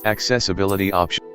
Accessibility option.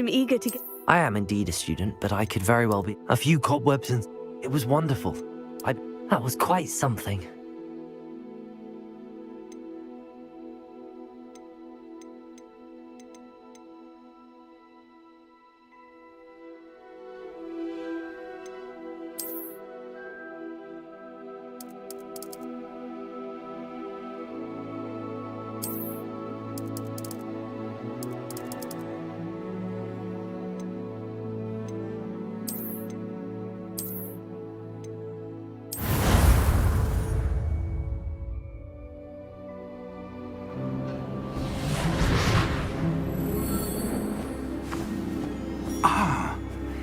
I'm eager to get... I am indeed a student, but I could very well be. A few cobwebs and... It was wonderful. That was quite something.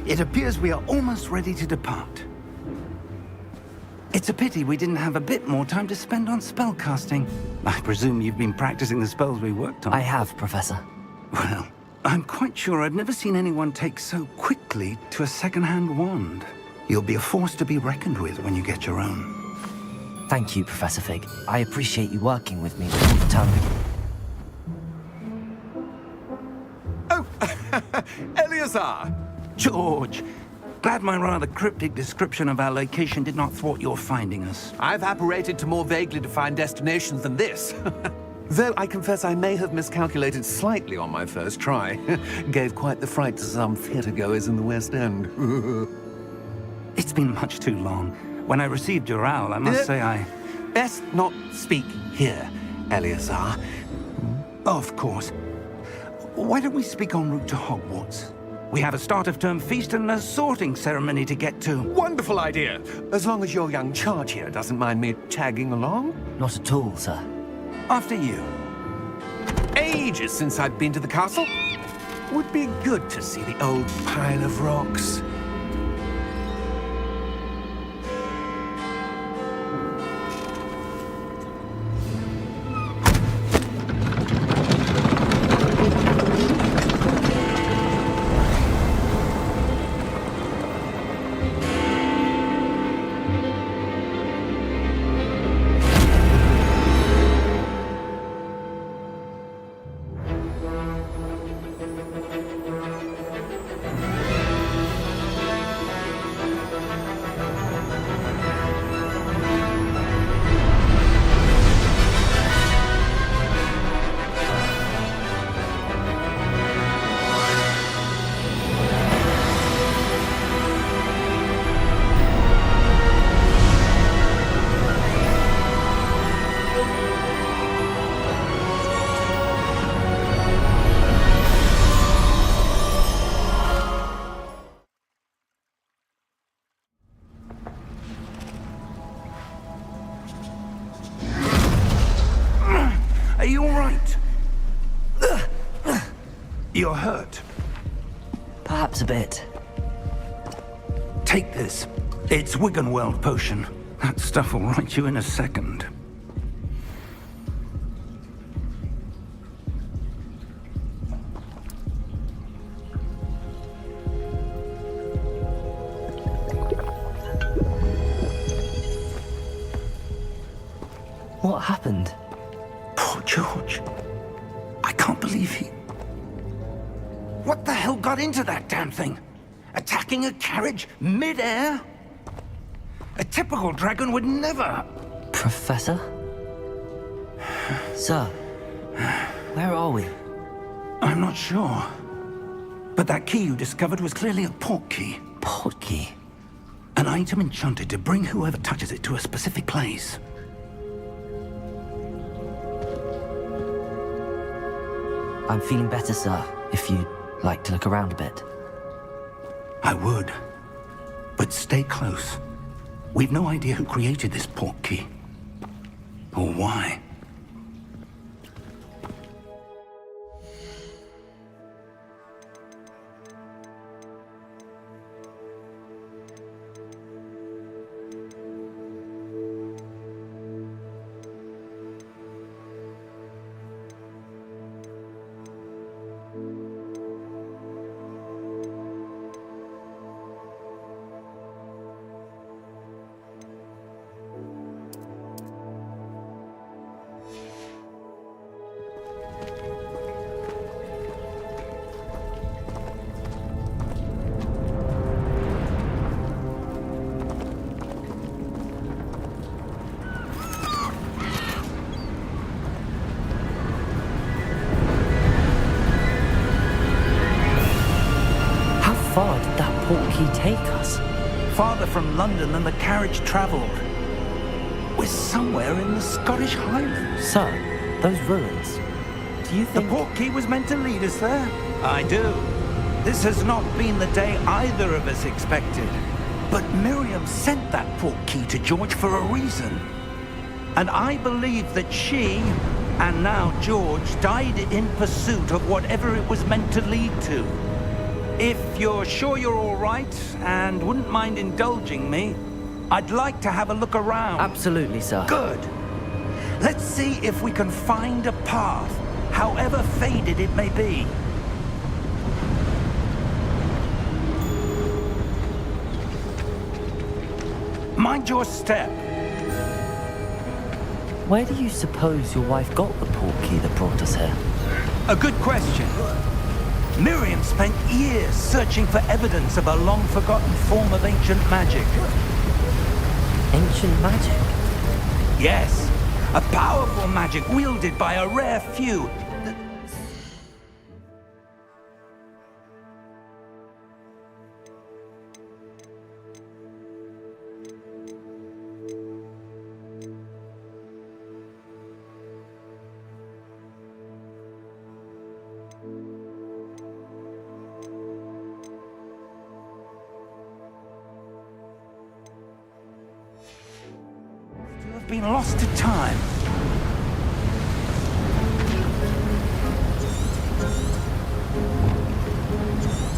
It appears we are almost ready to depart. It's a pity we didn't have a bit more time to spend on spellcasting. I presume you've been practicing the spells we worked on. I have, Professor. Well, I'm quite sure I've never seen anyone take so quickly to a second-hand wand. You'll be a force to be reckoned with when you get your own. Thank you, Professor Fig. I appreciate you working with me all the time. Oh, Eleazar! George, glad my rather cryptic description of our location did not thwart your finding us. I've apparated to more vaguely defined destinations than this. Though I confess I may have miscalculated slightly on my first try. Gave quite the fright to some theatre-goers in the West End. It's been much too long. When I received your owl, I must say I... Best not speak here, Eleazar. Of course. Why don't we speak en route to Hogwarts? We have a start-of-term feast and a sorting ceremony to get to. Wonderful idea! As long as your young charge here doesn't mind me tagging along. Not at all, sir. After you. Ages since I've been to the castle. Would be good to see the old pile of rocks. Are you all right? You're hurt. Perhaps a bit. Take this. It's Wiggenweld potion. That stuff will right you in a second. What happened? Poor George. I can't believe he... What the hell got into that damn thing? Attacking a carriage mid-air? A typical dragon would never... Professor? Sir, where are we? I'm not sure. But that key you discovered was clearly a port key. Port key? An item enchanted to bring whoever touches it to a specific place. I'm feeling better, sir, if you'd like to look around a bit. I would. But stay close. We've no idea who created this port key. Or why. far did that portkey take us? Farther from London than the carriage travelled. We're somewhere in the Scottish Highlands. Sir, those ruins. Do you The think... portkey was meant to lead us there? I do. This has not been the day either of us expected. But Miriam sent that portkey to George for a reason. And I believe that she, and now George, died in pursuit of whatever it was meant to lead to. If you're sure you're all right, and wouldn't mind indulging me, I'd like to have a look around. Absolutely, sir. Good. Let's see if we can find a path, however faded it may be. Mind your step. Where do you suppose your wife got the portkey that brought us here? A good question. Miriam spent years searching for evidence of a long-forgotten form of ancient magic. Ancient magic? Yes, a powerful magic wielded by a rare few. Been lost to time.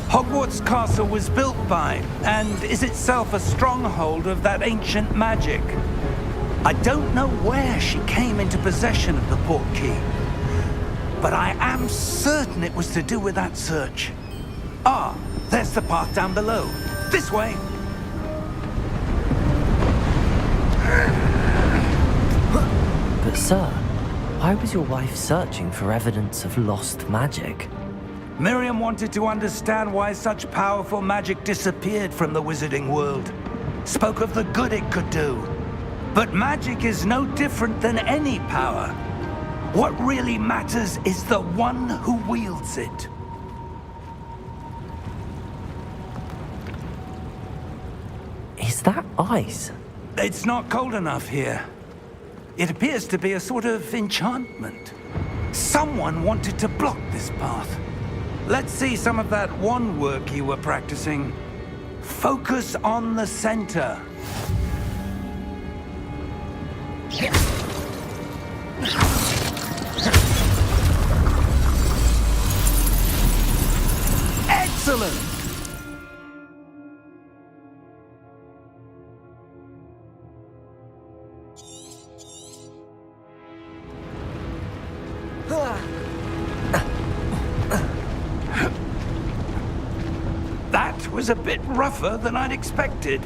Hogwarts Castle was built by, and is itself a stronghold of that ancient magic. I don't know where she came into possession of the portkey, but I am certain it was to do with that search. Ah, there's the path down below. This way. But sir, why was your wife searching for evidence of lost magic? Miriam wanted to understand why such powerful magic disappeared from the wizarding world. Spoke of the good it could do. But magic is no different than any power. What really matters is the one who wields it. Is that ice? It's not cold enough here. It appears to be a sort of enchantment. Someone wanted to block this path. Let's see some of that wand work you were practicing. Focus on the center. Excellent! That was a bit rougher than I'd expected.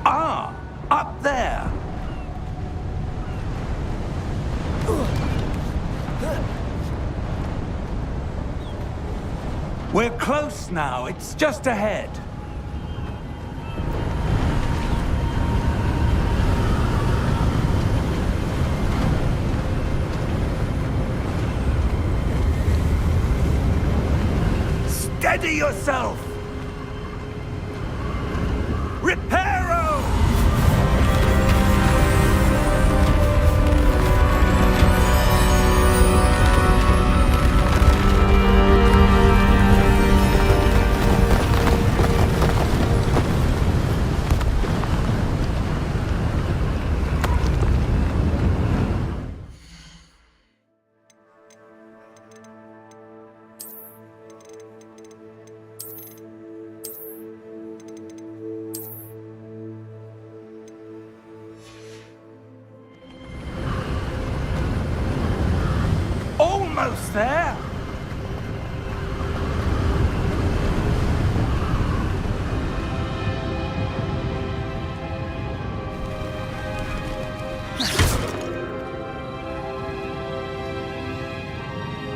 Ah, up there. We're close now. It's just ahead. Steady yourself! Reparo! there?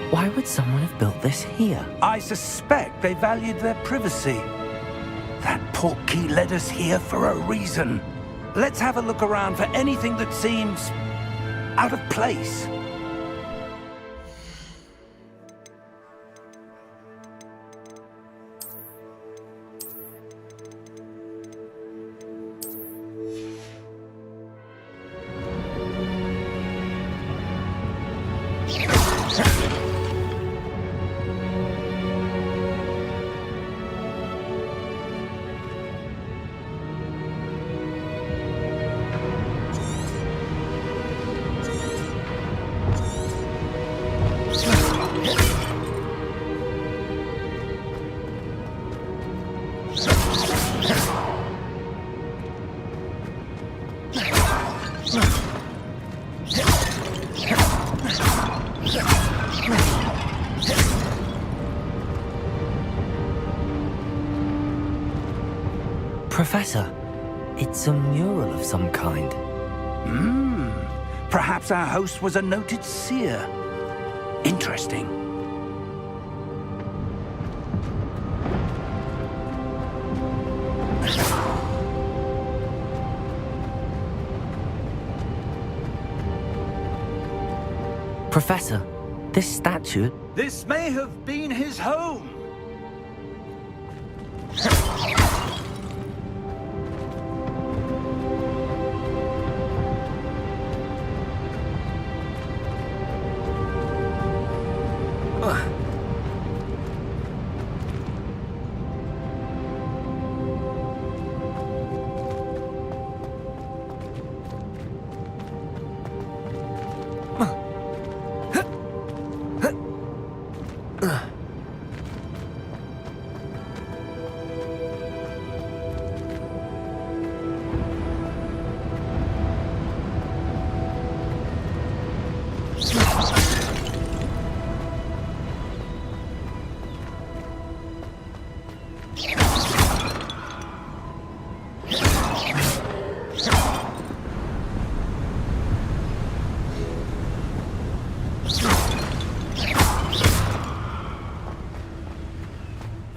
Why would someone have built this here? I suspect they valued their privacy. That portkey led us here for a reason. Let's have a look around for anything that seems out of place. Professor, it's a mural of some kind. Perhaps our host was a noted seer. Interesting. Professor, this statue... This may have been his home.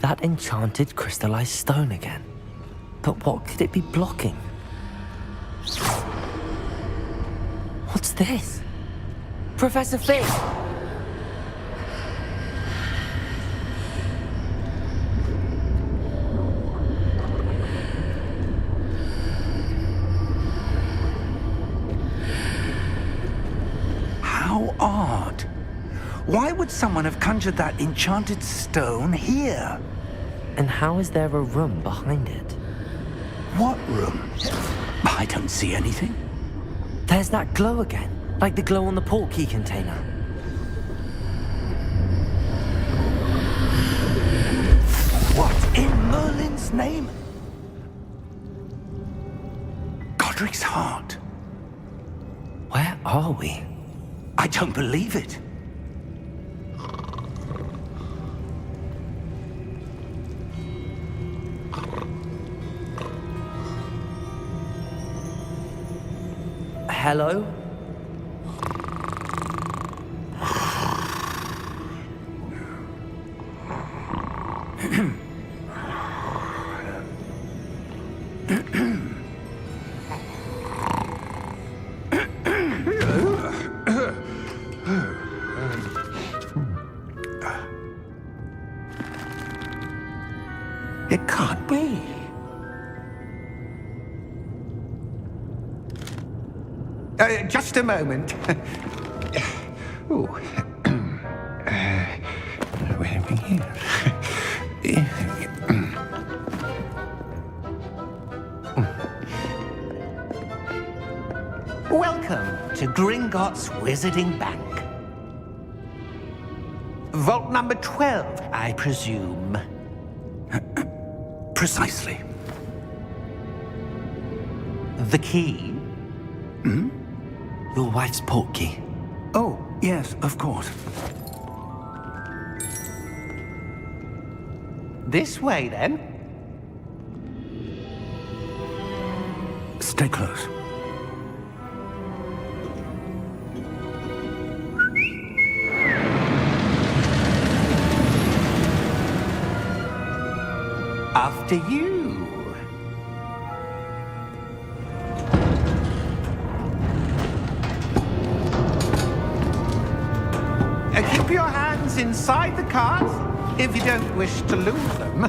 That enchanted crystallized stone again. But what could it be blocking? What's this? Professor Fig! How odd. Why would someone have conjured that enchanted stone here? And how is there a room behind it? What room? I don't see anything. There's that glow again, like the glow on the portkey container. What in Merlin's name? Godric's heart. Where are we? I don't believe it. Hello? It can't be. Just a moment. Oh. Where are we here? Welcome to Gringotts Wizarding Bank. Vault number 12, I presume. Precisely. The key? Your wife's portkey. Oh, yes, of course. This way, then. Stay close. After you. Keep your hands inside the cart if you don't wish to lose them.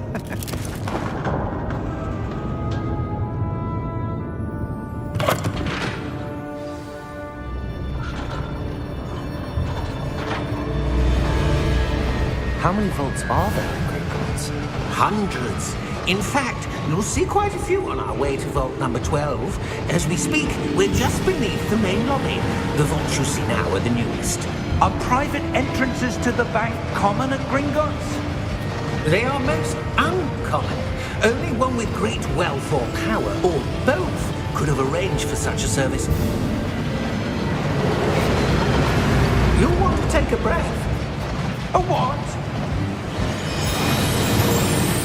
How many vaults are there in Gringotts? Hundreds. In fact, you'll see quite a few on our way to vault number 12. As we speak, we're just beneath the main lobby. The vaults you see now are the newest. Are private entrances to the bank common at Gringotts? They are most uncommon. Only one with great wealth or power, or both, could have arranged for such a service. You'll want to take a breath. A what?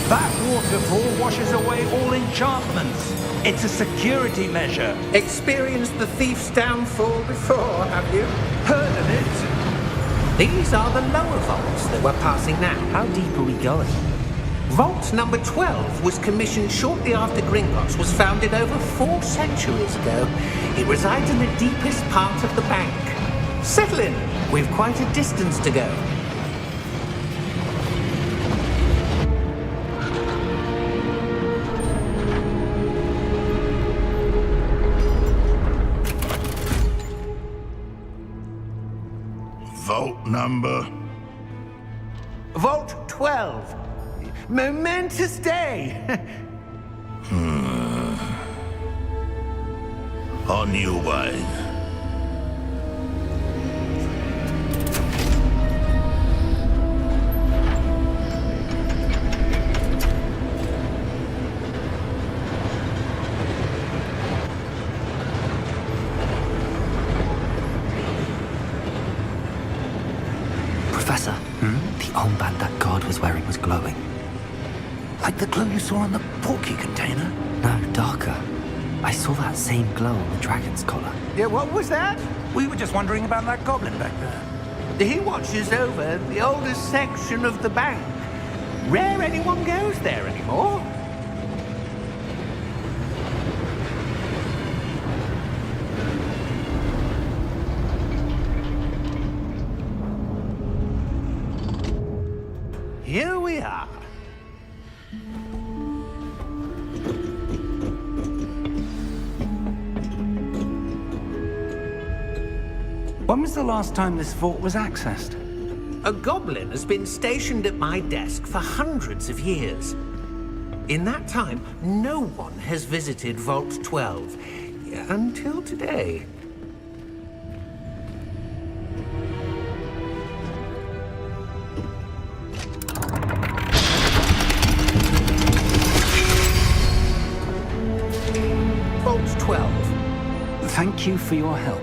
That waterfall washes away all enchantments. It's a security measure. Experienced the thief's downfall before, have you? Heard of it? These are the lower vaults that we're passing now. How deep are we going? Vault number 12 was commissioned shortly after Gringotts was founded over 4 centuries ago. It resides in the deepest part of the bank. Settle in. We've quite a distance to go. Vault number? Vault 12. Momentous day. On your way. Professor, the armband that guard was wearing was glowing. Like the glow you saw on the porky container? No, darker. I saw that same glow on the dragon's collar. Yeah, what was that? We were just wondering about that goblin back there. He watches over the oldest section of the bank. Rare anyone goes there anymore. Here we are. When was the last time this vault was accessed? A goblin has been stationed at my desk for hundreds of years. In that time, no one has visited Vault 12 until today. Vault 12. Thank you for your help.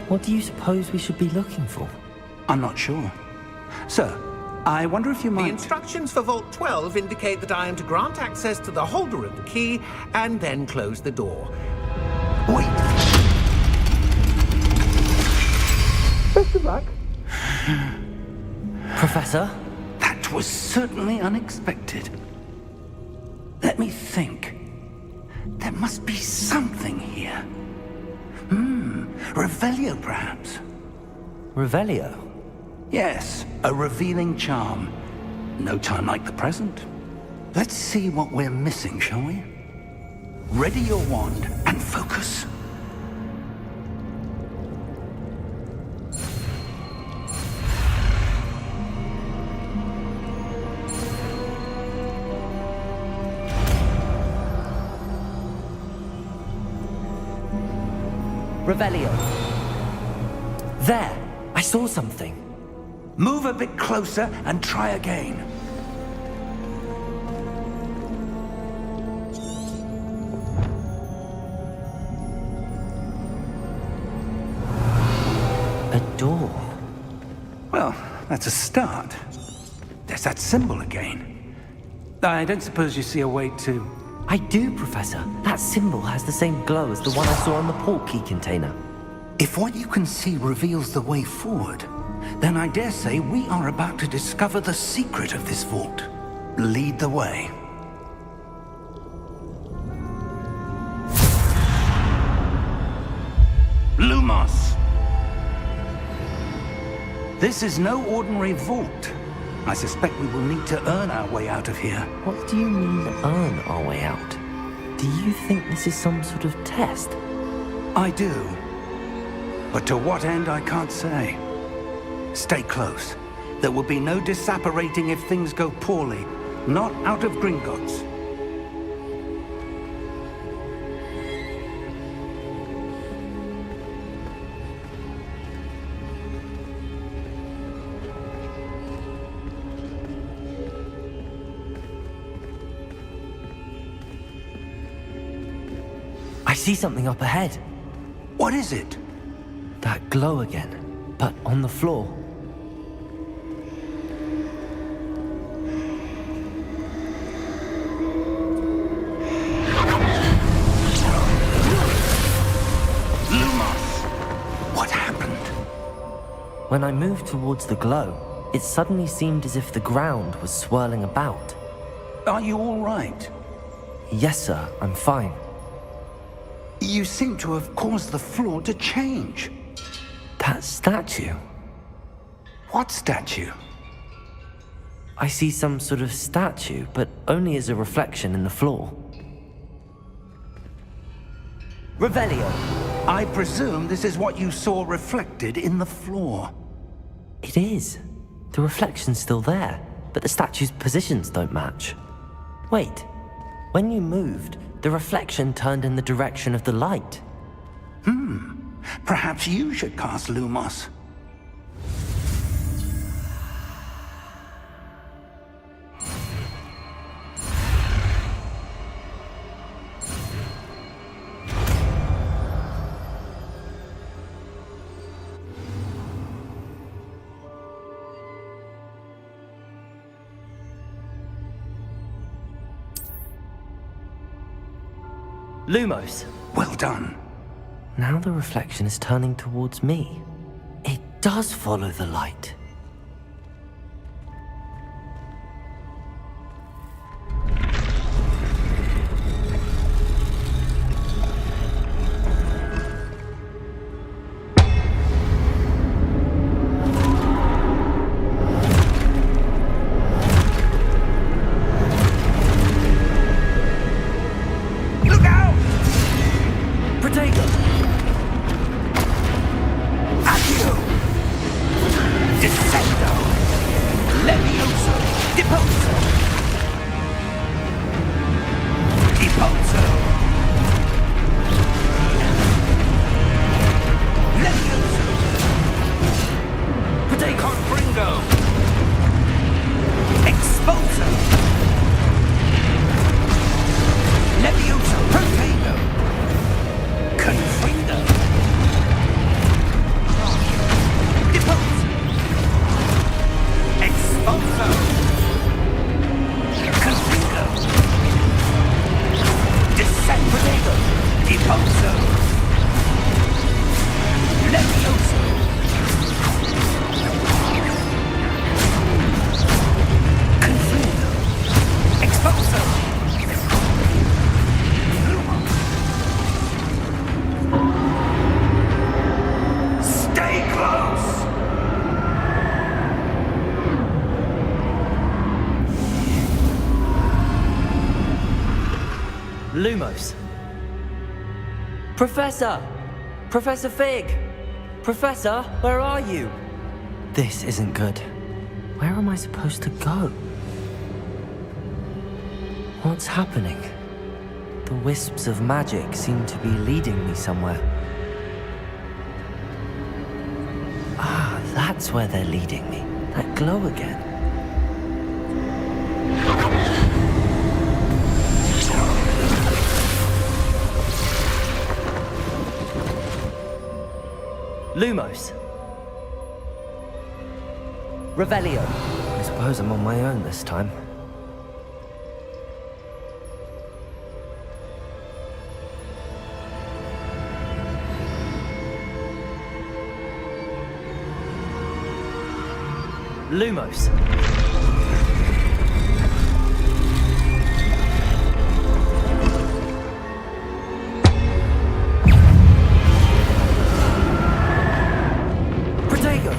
What do you suppose we should be looking for? I'm not sure. Sir, I wonder if you The might... instructions for Vault 12 indicate that I am to grant access to the holder of the key and then close the door. Wait! Best of luck. Professor? That was certainly unexpected. Let me think. There must be something here. Revelio, perhaps? Revelio? Yes, a revealing charm. No time like the present. Let's see what we're missing, shall we? Ready your wand and focus. Revelio. There! I saw something. Move a bit closer and try again. sure. Well, that's a start. There's that symbol again. I don't suppose you see a way to... I do, Professor. That symbol has the same glow as the one I saw on the port key container. If what you can see reveals the way forward, then I dare say we are about to discover the secret of this vault. Lead the way. Lumos! This is no ordinary vault. I suspect we will need to earn our way out of here. What do you mean, earn our way out? Do you think this is some sort of test? I do. But to what end, I can't say. Stay close. There will be no disapparating if things go poorly. Not out of Gringotts. I see something up ahead. What is it? That glow again, but on the floor. What happened? When I moved towards the glow, it suddenly seemed as if the ground was swirling about. Are you all right? Yes, sir, I'm fine. You seem to have caused the floor to change. That statue. What statue? I see some sort of statue, but only as a reflection in the floor. Revelio. I presume this is what you saw reflected in the floor. It is. The reflection's still there, but the statue's positions don't match. Wait. When you moved, the reflection turned in the direction of the light. Perhaps you should cast Lumos. Lumos. Well done. Now the reflection is turning towards me. It does follow the light. Lumos. Professor! Professor Fig! Professor, where are you? This isn't good. Where am I supposed to go? What's happening? The wisps of magic seem to be leading me somewhere. Ah, that's where they're leading me. That glow again. Lumos. Revelio. I suppose I'm on my own this time. Lumos. Protego.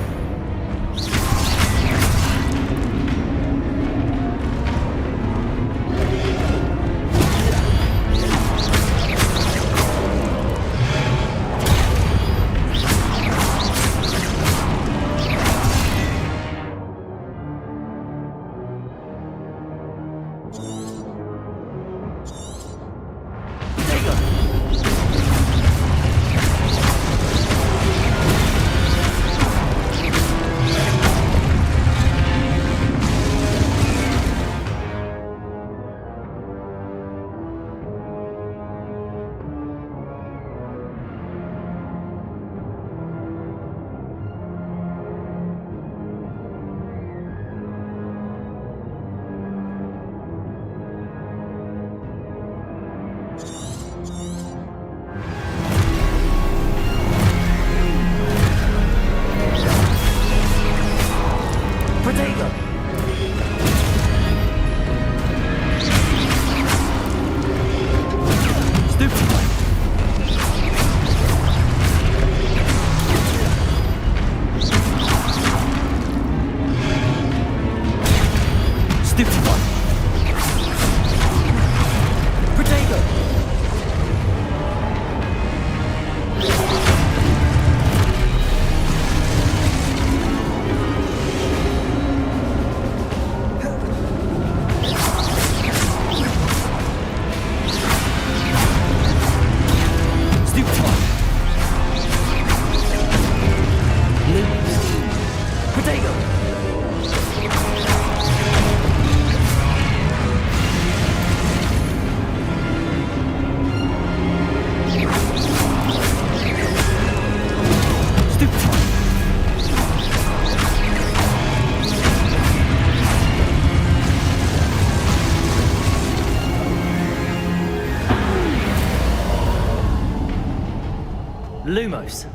Lumos.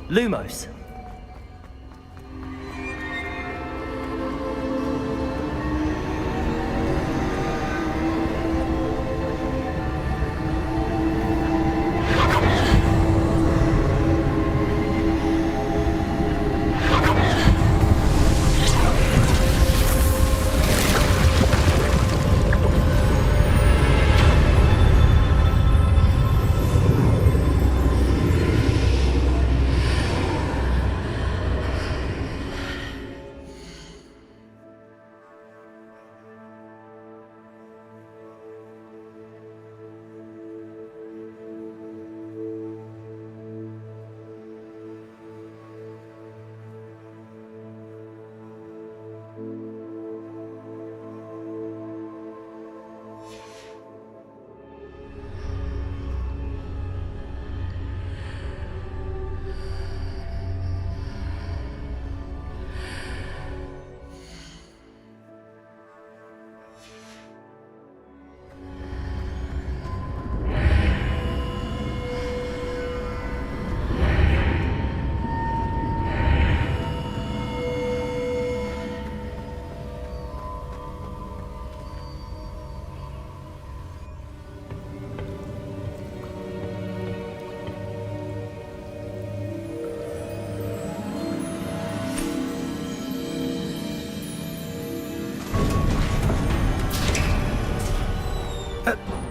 Lumos.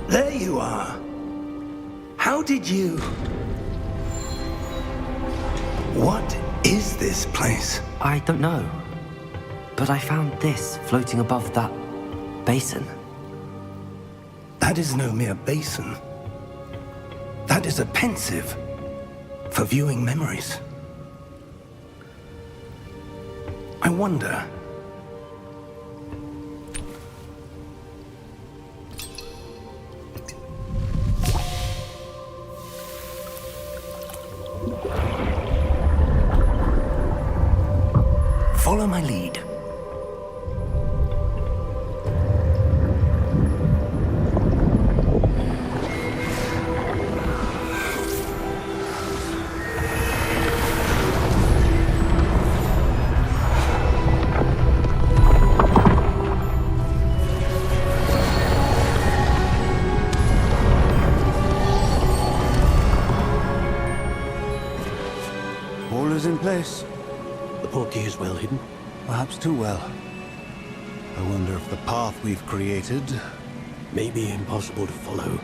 There you are. How did you... What is this place? I don't know. But I found this floating above that basin. That is no mere basin. That is a pensive for viewing memories. I wonder... Follow my lead. All is in place. The portkey is well hidden. Perhaps too well. I wonder if the path we've created... May be impossible to follow.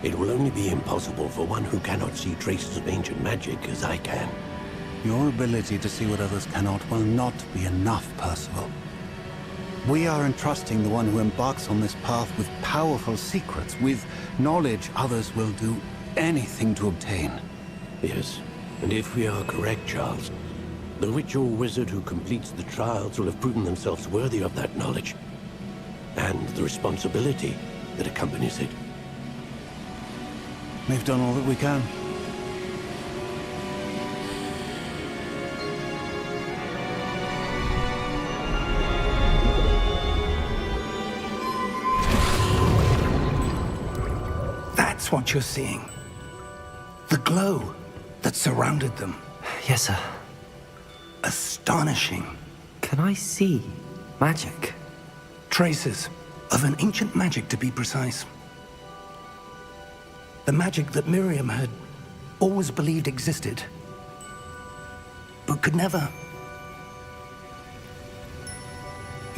It will only be impossible for one who cannot see traces of ancient magic as I can. Your ability to see what others cannot will not be enough, Percival. We are entrusting the one who embarks on this path with powerful secrets, with knowledge others will do anything to obtain. Yes, and if we are correct, Charles, the witch or wizard who completes the trials will have proven themselves worthy of that knowledge, and the responsibility that accompanies it. We've done all that we can. That's what you're seeing. The glow that surrounded them. Yes, sir. Astonishing. Can I see magic? Traces of an ancient magic, to be precise. The magic that Miriam had always believed existed, but could never.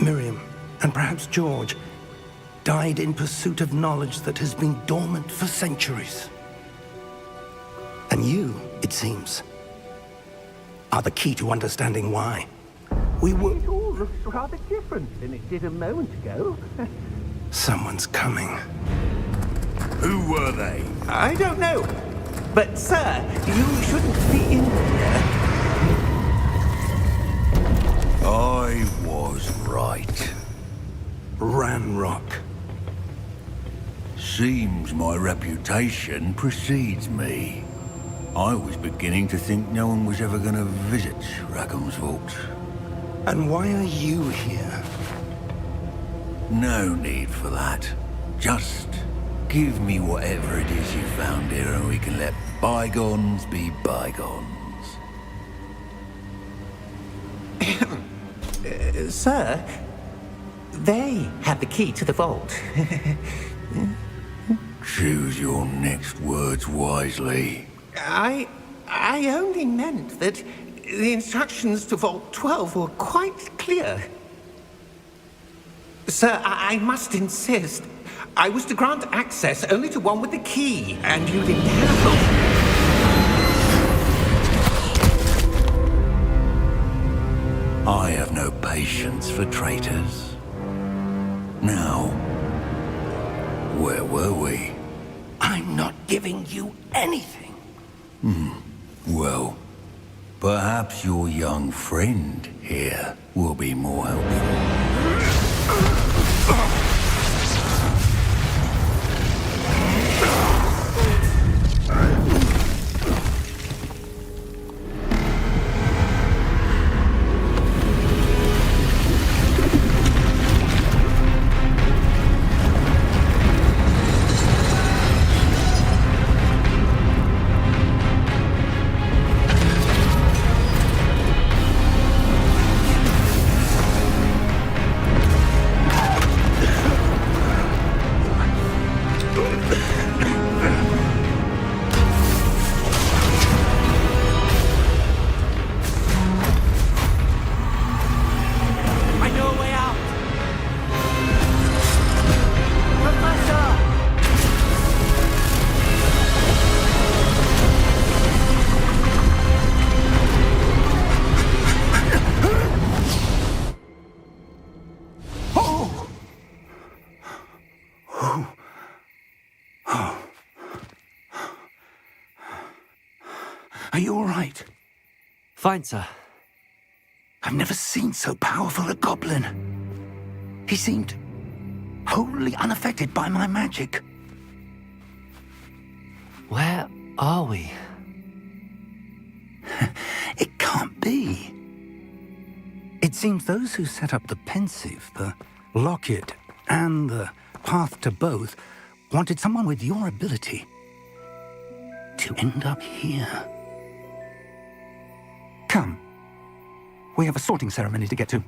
Miriam, and perhaps George, died in pursuit of knowledge that has been dormant for centuries. And you, it seems, are the key to understanding why. We were... It all looks rather different than it did a moment ago. Someone's coming. Who were they? I don't know. But, sir, you shouldn't be in here. I was right. Ranrock. Seems my reputation precedes me. I was beginning to think no one was ever going to visit Rackham's vault. And why are you here? No need for that. Just give me whatever it is you found here and we can let bygones be bygones. Sir, they have the key to the vault. Choose your next words wisely. I only meant that the instructions to Vault 12 were quite clear. Sir, I must insist. I was to grant access only to one with the key, and you didn't have I have no patience for traitors. Now, where were we? I'm not giving you anything. Well, perhaps your young friend here will be more helpful. Are you all right? Fine, sir. I've never seen so powerful a goblin. He seemed wholly unaffected by my magic. Where are we? It can't be. It seems those who set up the pensive, the locket, and the path to both wanted someone with your ability to end up here. Come. We have a sorting ceremony to get to.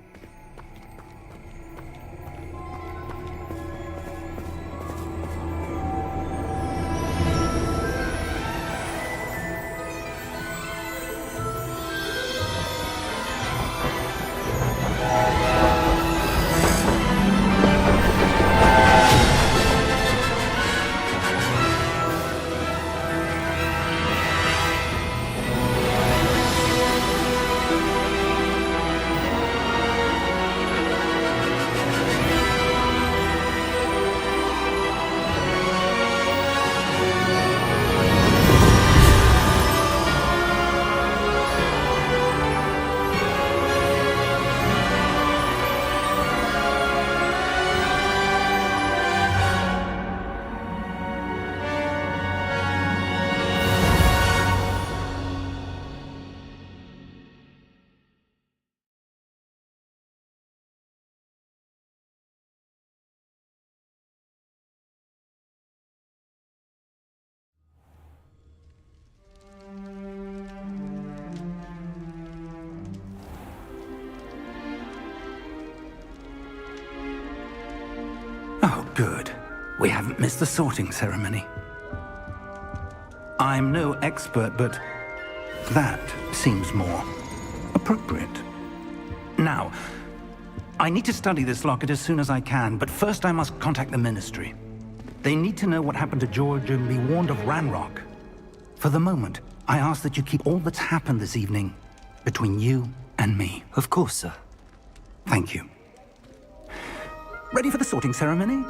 Oh, good. We haven't missed the sorting ceremony. I'm no expert, but that seems more appropriate. Now, I need to study this locket as soon as I can, but first I must contact the Ministry. They need to know what happened to George and be warned of Ranrock. For the moment, I ask that you keep all that's happened this evening between you and me. Of course, sir. Thank you. Ready for the sorting ceremony?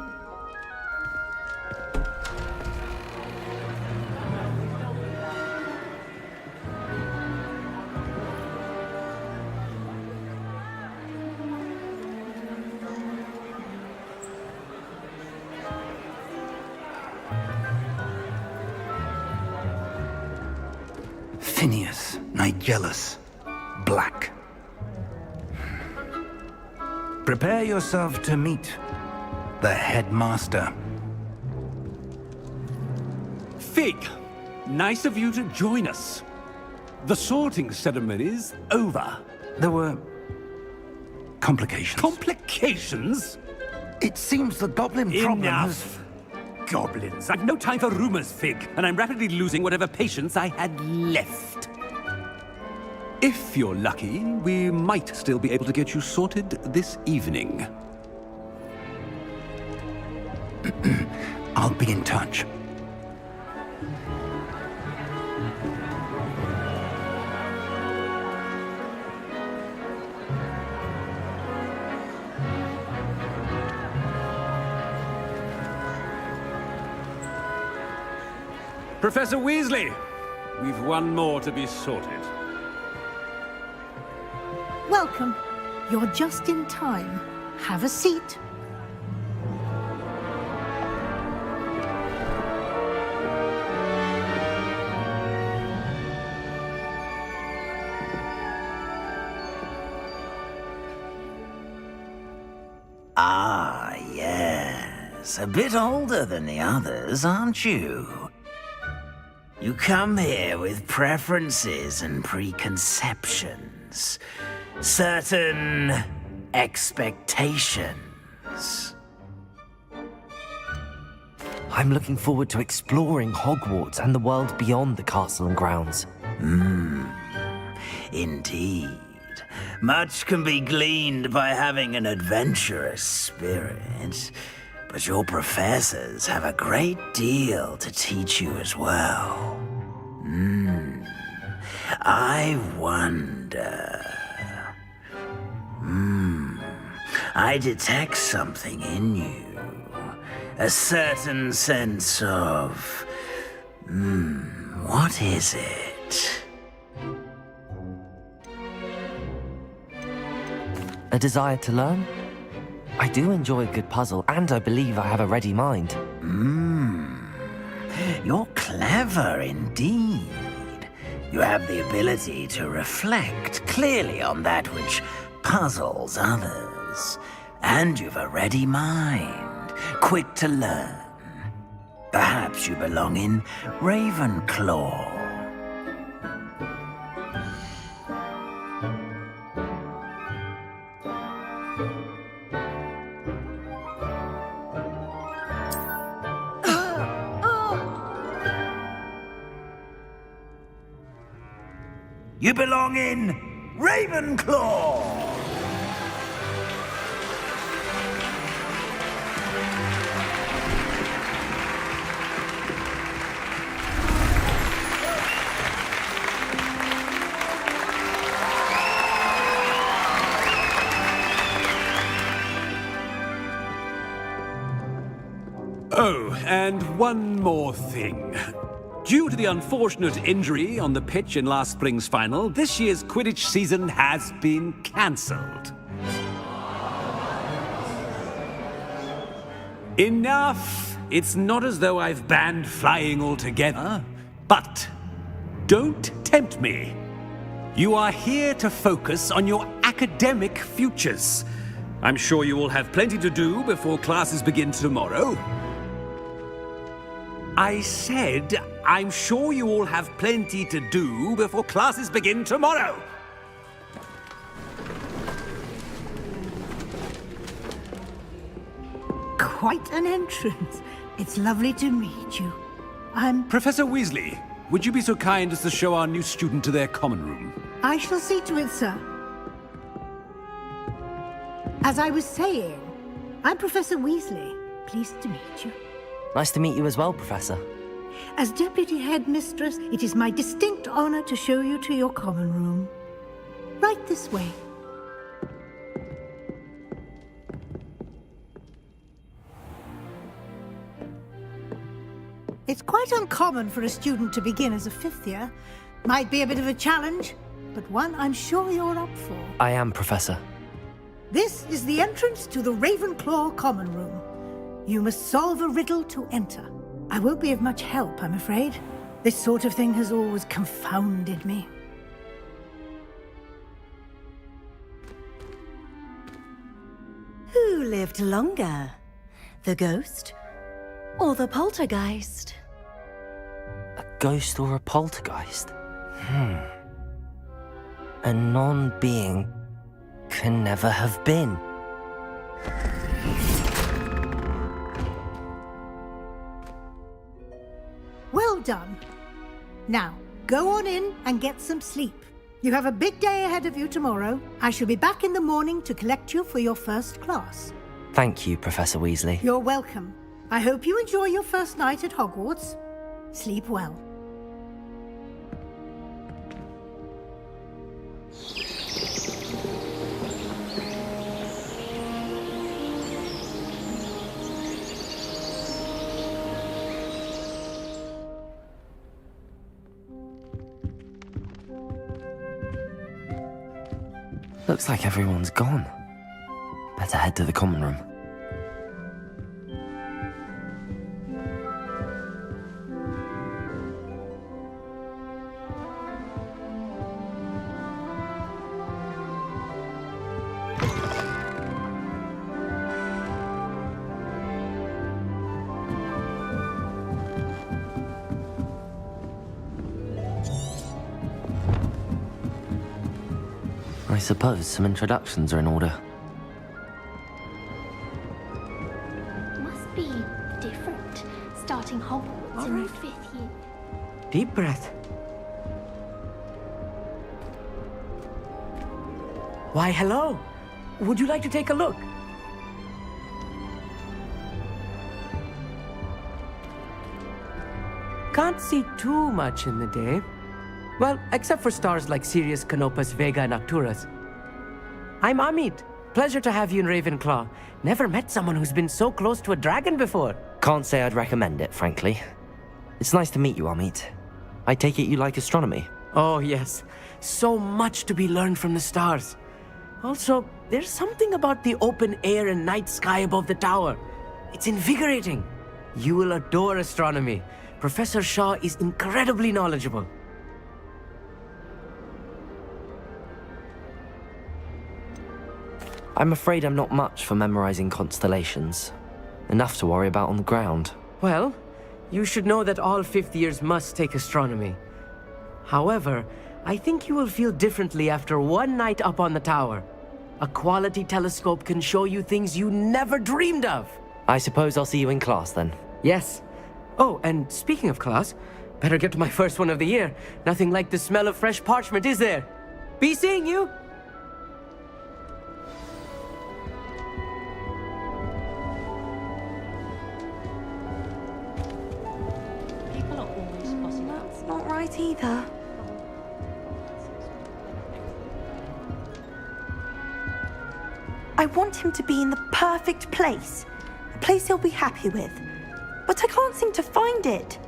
Phineas Nigellus Black. Prepare yourself to meet the headmaster. Fig, nice of you to join us. The sorting ceremony's over. There were complications. Complications? It seems the goblin problem has... Enough! Goblins. I've no time for rumors, Fig, and I'm rapidly losing whatever patience I had left. If you're lucky, we might still be able to get you sorted this evening. I'll be in touch. Professor Weasley, we've one more to be sorted. Welcome. You're just in time. Have a seat. Ah, yes. A bit older than the others, aren't you? You come here with preferences and preconceptions. Certain expectations. I'm looking forward to exploring Hogwarts and the world beyond the castle and grounds. Indeed. Much can be gleaned by having an adventurous spirit, but your professors have a great deal to teach you as well. I wonder... I detect something in you. A certain sense of... what is it? A desire to learn? I do enjoy a good puzzle, and I believe I have a ready mind. You're clever indeed. You have the ability to reflect clearly on that which puzzles others. And you've a ready mind, quick to learn. Perhaps you belong in Ravenclaw. You belong in Ravenclaw! Oh, and one more thing. Due to the unfortunate injury on the pitch in last spring's final, this year's Quidditch season has been cancelled. Enough! It's not as though I've banned flying altogether, but don't tempt me. You are here to focus on your academic futures. I'm sure you will have plenty to do before classes begin tomorrow. I said, I'm sure you all have plenty to do before classes begin tomorrow. Quite an entrance. It's lovely to meet you. Professor Weasley, would you be so kind as to show our new student to their common room? I shall see to it, sir. As I was saying, I'm Professor Weasley. Pleased to meet you. Nice to meet you as well, Professor. As Deputy Headmistress, it is my distinct honor to show you to your common room. Right this way. It's quite uncommon for a student to begin as a fifth year. Might be a bit of a challenge, but one I'm sure you're up for. I am, Professor. This is the entrance to the Ravenclaw common room. You must solve a riddle to enter. I won't be of much help, I'm afraid. This sort of thing has always confounded me. Who lived longer? The ghost or the poltergeist? A ghost or a poltergeist? A non-being can never have been. Well done. Now, go on in and get some sleep. You have a big day ahead of you tomorrow. I shall be back in the morning to collect you for your first class. Thank you, Professor Weasley. You're welcome. I hope you enjoy your first night at Hogwarts. Sleep well. Looks like everyone's gone. Better head to the common room. I suppose some introductions are in order. Must be different, starting Hogwarts in your 5th year. Deep breath. Why, hello. Would you like to take a look? Can't see too much in the day. Well, except for stars like Sirius, Canopus, Vega, and Arcturus. I'm Amit. Pleasure to have you in Ravenclaw. Never met someone who's been so close to a dragon before. Can't say I'd recommend it, frankly. It's nice to meet you, Amit. I take it you like astronomy? Oh, yes. So much to be learned from the stars. Also, there's something about the open air and night sky above the tower. It's invigorating. You will adore astronomy. Professor Shaw is incredibly knowledgeable. I'm afraid I'm not much for memorizing constellations. Enough to worry about on the ground. Well, you should know that all fifth years must take astronomy. However, I think you will feel differently after one night up on the tower. A quality telescope can show you things you never dreamed of. I suppose I'll see you in class then. Yes. Oh, and speaking of class, better get to my first one of the year. Nothing like the smell of fresh parchment, is there? Be seeing you! People are always fussing about. That's not right either. I want him to be in the perfect place. A place he'll be happy with. But I can't seem to find it.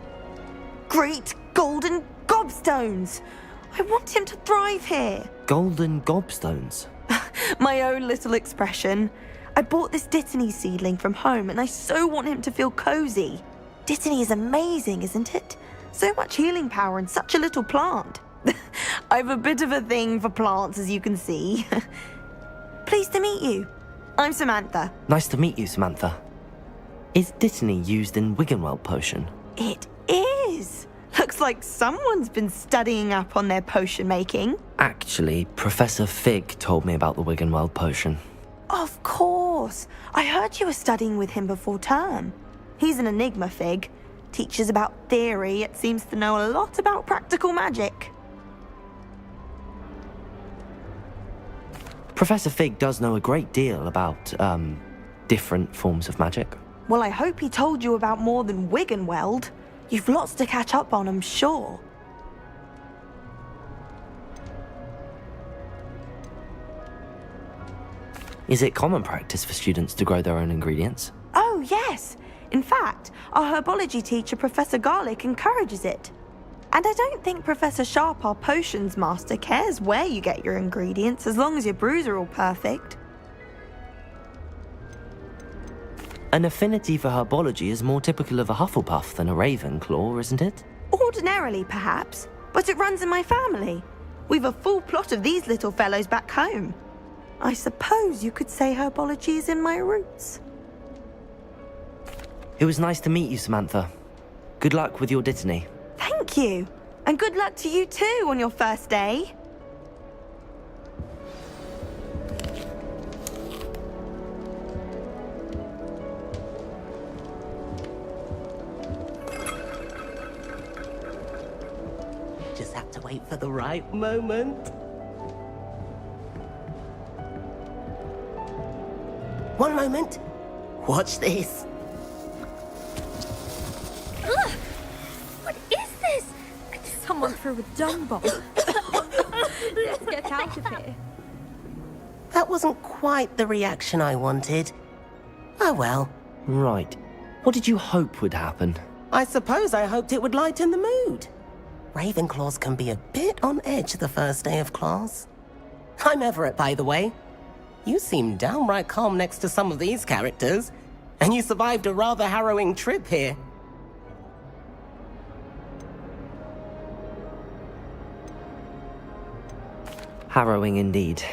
Great golden gobstones! I want him to thrive here. Golden gobstones? My own little expression. I bought this Dittany seedling from home and I so want him to feel cozy. Dittany is amazing, isn't it? So much healing power in such a little plant. I've a bit of a thing for plants, as you can see. Pleased to meet you. I'm Samantha. Nice to meet you, Samantha. Is Dittany used in Wiggenweld potion? It is. Looks like someone's been studying up on their potion making. Actually, Professor Fig told me about the Wiggenweld potion. Of course. I heard you were studying with him before term. He's an enigma, Fig. Teaches about theory, yet seems to know a lot about practical magic. Professor Fig does know a great deal about, different forms of magic. Well, I hope he told you about more than Wiggenweld. You've lots to catch up on, I'm sure. Is it common practice for students to grow their own ingredients? Oh, yes. In fact, our herbology teacher, Professor Garlick, encourages it. And I don't think Professor Sharp, our potions master, cares where you get your ingredients, as long as your brews are all perfect. An affinity for herbology is more typical of a Hufflepuff than a Ravenclaw, isn't it? Ordinarily, perhaps, but it runs in my family. We've a full plot of these little fellows back home. I suppose you could say herbology is in my roots. It was nice to meet you, Samantha. Good luck with your Dittany. Thank you. And good luck to you too on your first day. Just have to wait for the right moment. One moment. Watch this. Ugh! What is this? Someone threw a dung bomb. Let's get out of here. That wasn't quite the reaction I wanted. Oh well. Right. What did you hope would happen? I suppose I hoped it would lighten the mood. Ravenclaws can be a bit on edge the first day of class. I'm Everett, by the way. You seem downright calm next to some of these characters, and you survived a rather harrowing trip here. Harrowing indeed.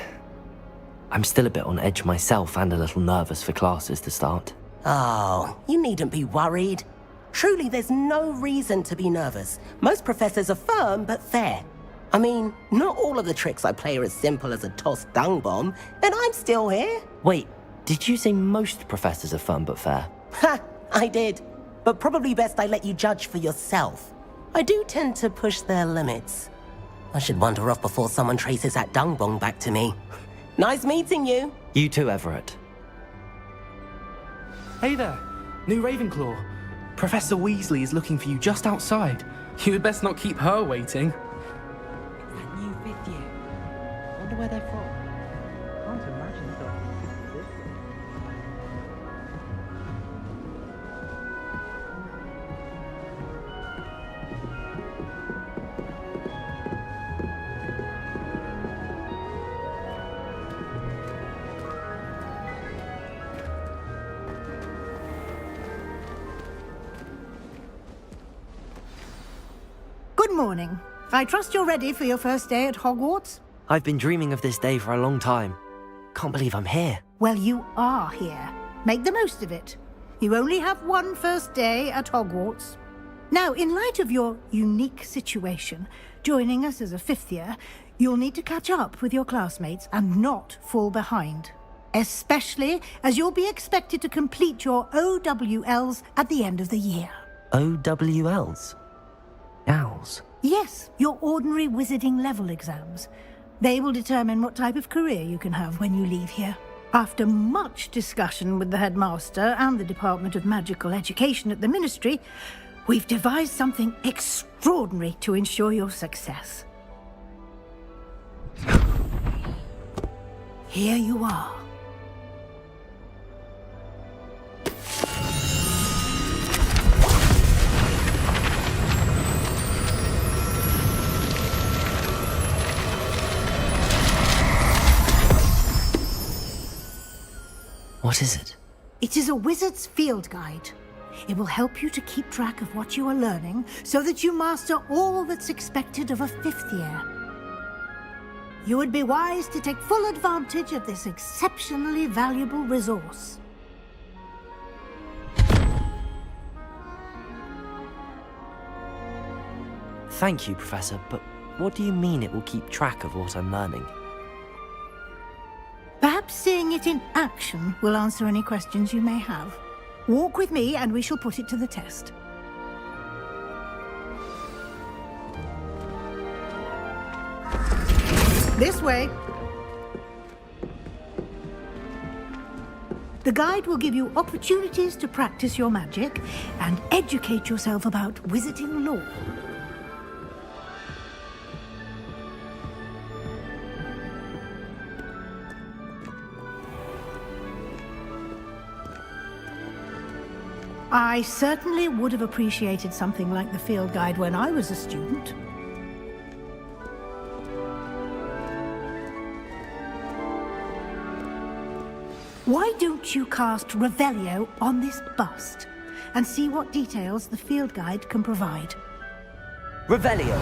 I'm still a bit on edge myself and a little nervous for classes to start. Oh, you needn't be worried. Truly, there's no reason to be nervous. Most professors are firm but fair. I mean, not all of the tricks I play are as simple as a tossed dung bomb, and I'm still here. Wait, did you say most professors are firm but fair? Ha, I did. But probably best I let you judge for yourself. I do tend to push their limits. I should wander off before someone traces that dung bomb back to me. Nice meeting you. You too, Everett. Hey there, new Ravenclaw. Professor Weasley is looking for you just outside. You had best not keep her waiting. That new fifth year. I wonder where they're from. Can't imagine this. Good morning. I trust you're ready for your first day at Hogwarts? I've been dreaming of this day for a long time. Can't believe I'm here. Well, you are here. Make the most of it. You only have one first day at Hogwarts. Now, in light of your unique situation, joining us as a fifth year, you'll need to catch up with your classmates and not fall behind. Especially as you'll be expected to complete your OWLs at the end of the year. OWLs? Owls? Yes, your ordinary wizarding level exams. They will determine what type of career you can have when you leave here. After much discussion with the headmaster and the Department of Magical Education at the Ministry, we've devised something extraordinary to ensure your success. Here you are. What is it? It is a wizard's field guide. It will help you to keep track of what you are learning so that you master all that's expected of a fifth year. You would be wise to take full advantage of this exceptionally valuable resource. Thank you, Professor, but what do you mean it will keep track of what I'm learning? Perhaps seeing it in action will answer any questions you may have. Walk with me and we shall put it to the test. This way. The guide will give you opportunities to practice your magic and educate yourself about wizarding lore. I certainly would have appreciated something like the field guide when I was a student. Why don't you cast Revelio on this bust and see what details the field guide can provide? Revelio!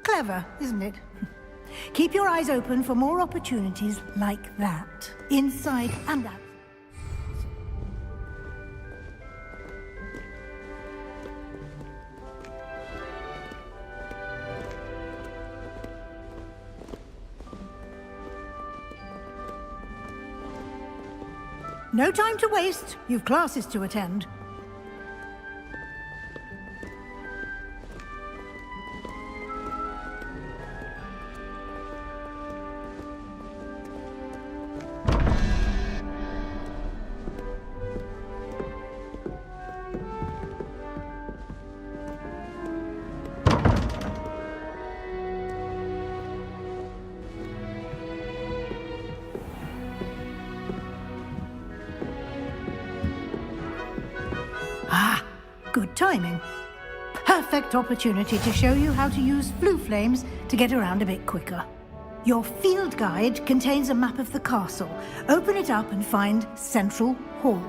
Clever, isn't it? Keep your eyes open for more opportunities like that, inside and out. No time to waste. You've classes to attend. Good timing. Perfect opportunity to show you how to use flue flames to get around a bit quicker. Your field guide contains a map of the castle. Open it up and find Central Hall.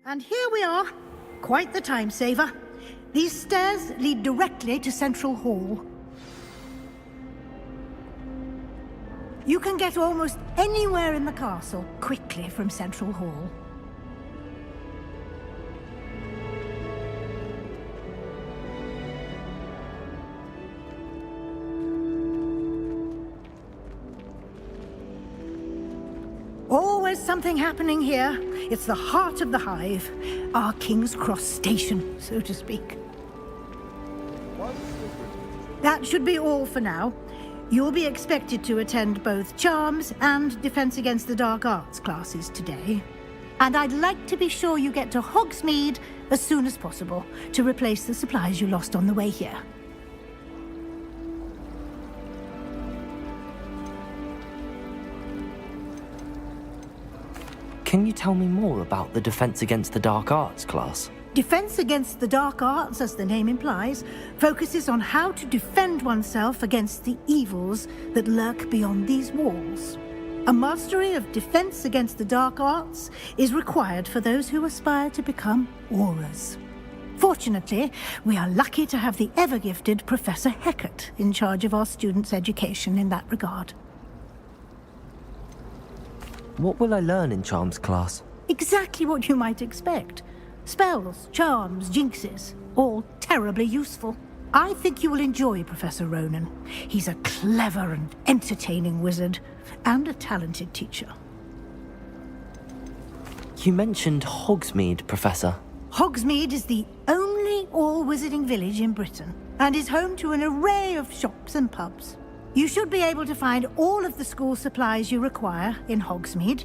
And here we are. Quite the time saver. These stairs lead directly to Central Hall. You can get almost anywhere in the castle quickly from Central Hall. Always something happening here. It's the heart of the hive. Our King's Cross station, so to speak. That should be all for now. You'll be expected to attend both Charms and Defense Against the Dark Arts classes today. And I'd like to be sure you get to Hogsmeade as soon as possible to replace the supplies you lost on the way here. Can you tell me more about the Defense Against the Dark Arts class? Defense Against the Dark Arts, as the name implies, focuses on how to defend oneself against the evils that lurk beyond these walls. A mastery of Defense Against the Dark Arts is required for those who aspire to become Aurors. Fortunately, we are lucky to have the ever-gifted Professor Hecat in charge of our students' education in that regard. What will I learn in Charms class? Exactly what you might expect. Spells, charms, jinxes, all terribly useful. I think you will enjoy Professor Ronan. He's a clever and entertaining wizard, and a talented teacher. You mentioned Hogsmeade, Professor. Hogsmeade is the only all-wizarding village in Britain, and is home to an array of shops and pubs. You should be able to find all of the school supplies you require in Hogsmeade.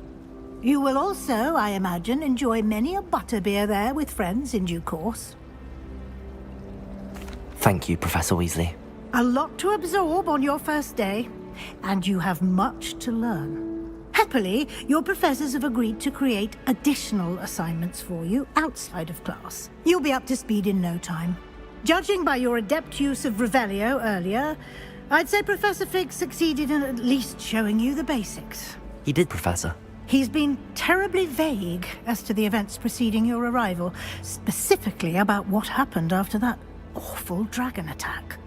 You will also, I imagine, enjoy many a butterbeer there with friends in due course. Thank you, Professor Weasley. A lot to absorb on your first day, and you have much to learn. Happily, your professors have agreed to create additional assignments for you outside of class. You'll be up to speed in no time. Judging by your adept use of Revelio earlier, I'd say Professor Fig succeeded in at least showing you the basics. He did, Professor. He's been terribly vague as to the events preceding your arrival, specifically about what happened after that awful dragon attack.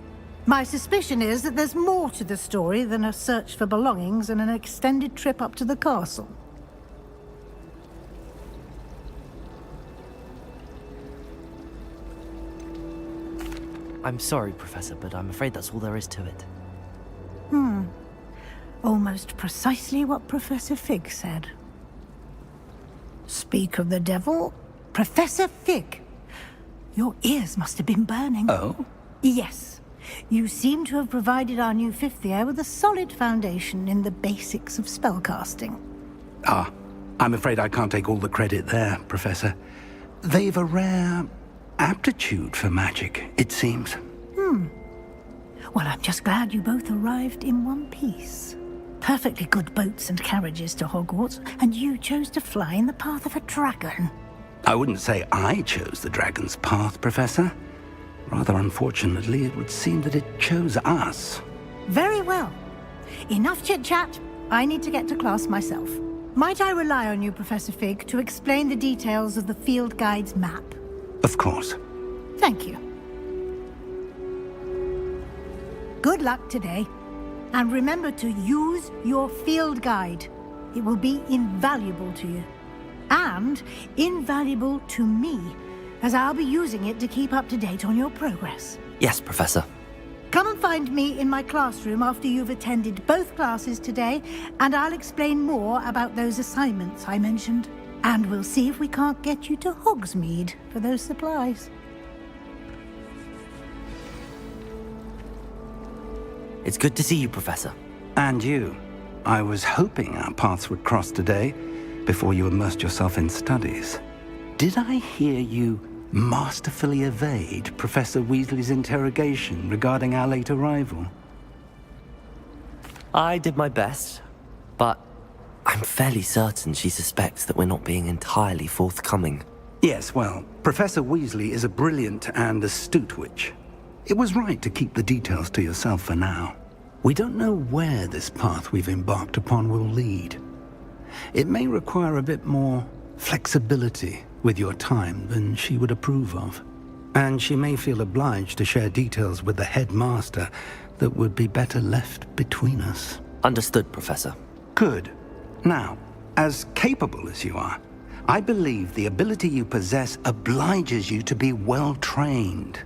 My suspicion is that there's more to the story than a search for belongings and an extended trip up to the castle. I'm sorry, Professor, but I'm afraid that's all there is to it. Almost precisely what Professor Fig said. Speak of the devil, Professor Fig. Your ears must have been burning. Oh? Yes. You seem to have provided our new fifth year with a solid foundation in the basics of spellcasting. Ah, I'm afraid I can't take all the credit there, Professor. They've a rare aptitude for magic, it seems. Well, I'm just glad you both arrived in one piece. Perfectly good boats and carriages to Hogwarts, and you chose to fly in the path of a dragon. I wouldn't say I chose the dragon's path, Professor. Rather unfortunately, it would seem that it chose us. Very well. Enough chit-chat. I need to get to class myself. Might I rely on you, Professor Fig, to explain the details of the field guide's map? Of course. Thank you. Good luck today. And remember to use your field guide. It will be invaluable to you. And invaluable to me, as I'll be using it to keep up to date on your progress. Yes, Professor. Come and find me in my classroom after you've attended both classes today, and I'll explain more about those assignments I mentioned. And we'll see if we can't get you to Hogsmeade for those supplies. It's good to see you, Professor. And you. I was hoping our paths would cross today, before you immersed yourself in studies. Did I hear you masterfully evade Professor Weasley's interrogation regarding our late arrival? I did my best, but I'm fairly certain she suspects that we're not being entirely forthcoming. Yes, well, Professor Weasley is a brilliant and astute witch. It was right to keep the details to yourself for now. We don't know where this path we've embarked upon will lead. It may require a bit more flexibility with your time than she would approve of. And she may feel obliged to share details with the headmaster that would be better left between us. Understood, Professor. Good. Now, as capable as you are, I believe the ability you possess obliges you to be well trained.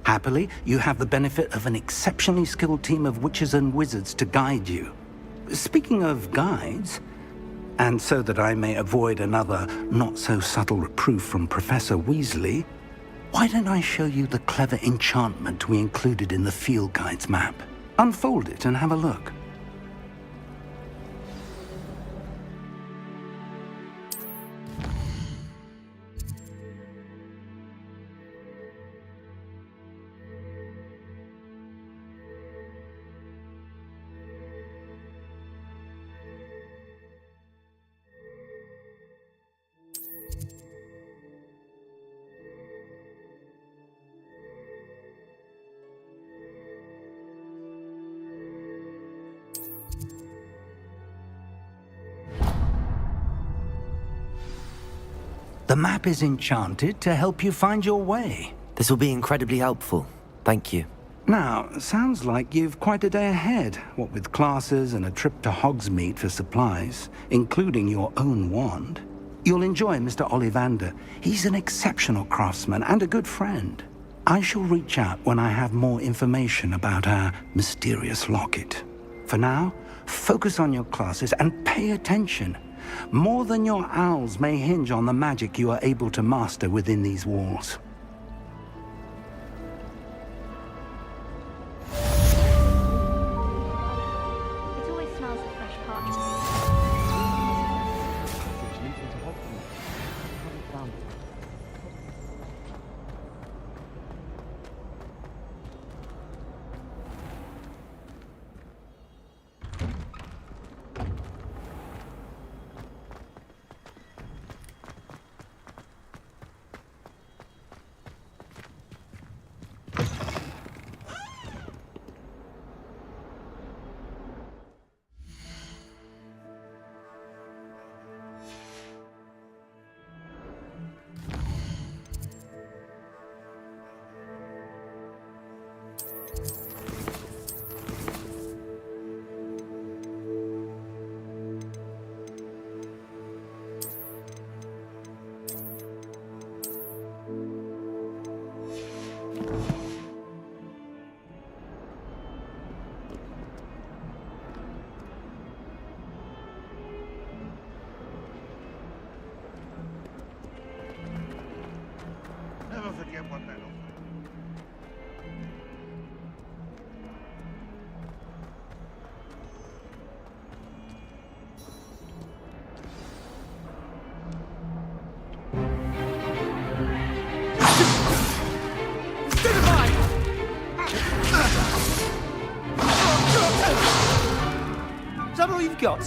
Happily, you have the benefit of an exceptionally skilled team of witches and wizards to guide you. Speaking of guides, and so that I may avoid another not-so-subtle reproof from Professor Weasley, why don't I show you the clever enchantment we included in the field guide's map? Unfold it and have a look. The map is enchanted to help you find your way. This will be incredibly helpful. Thank you. Now, sounds like you've quite a day ahead, what with classes and a trip to Hogsmeade for supplies, including your own wand. You'll enjoy Mr. Ollivander. He's an exceptional craftsman and a good friend. I shall reach out when I have more information about our mysterious locket. For now, focus on your classes and pay attention. More than your owls may hinge on the magic you are able to master within these walls. It always smells of fresh parchment. Never forget what that offered. that all you've got?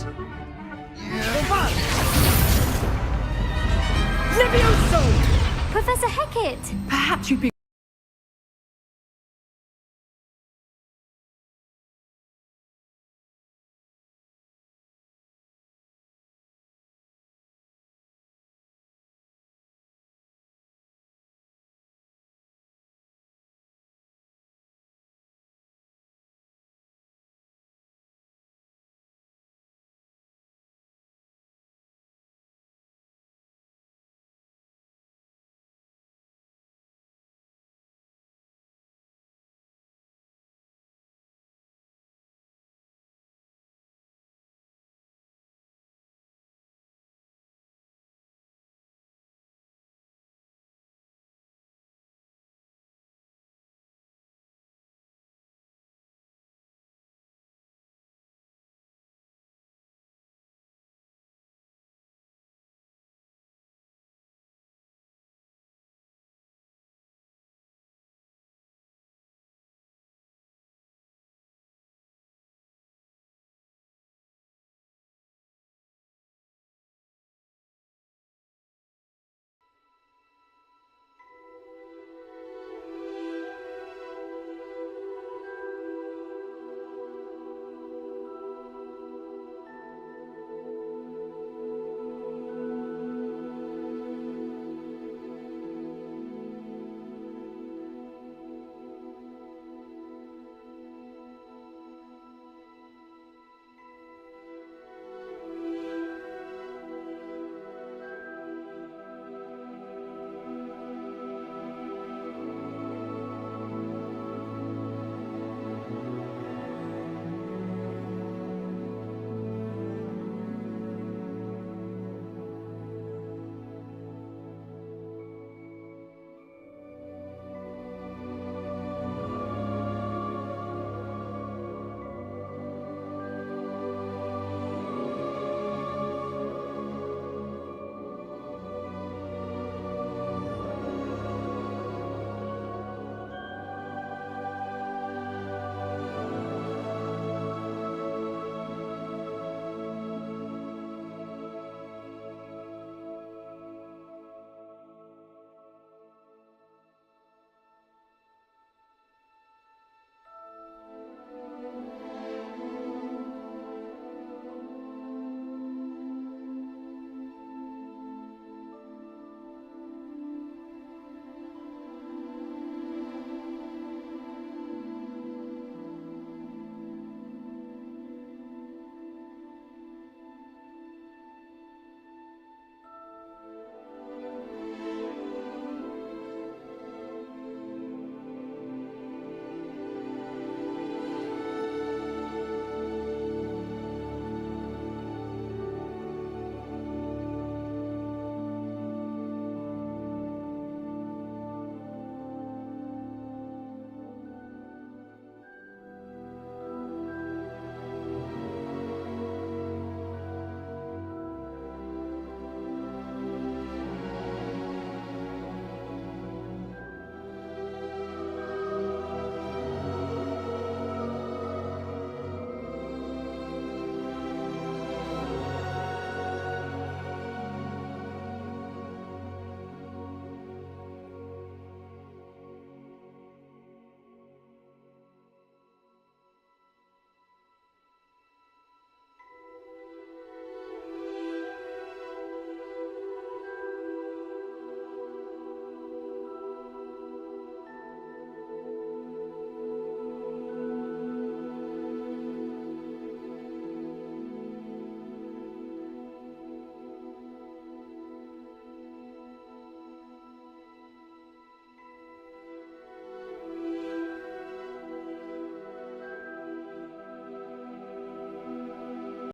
Professor Hecat! Perhaps you'd be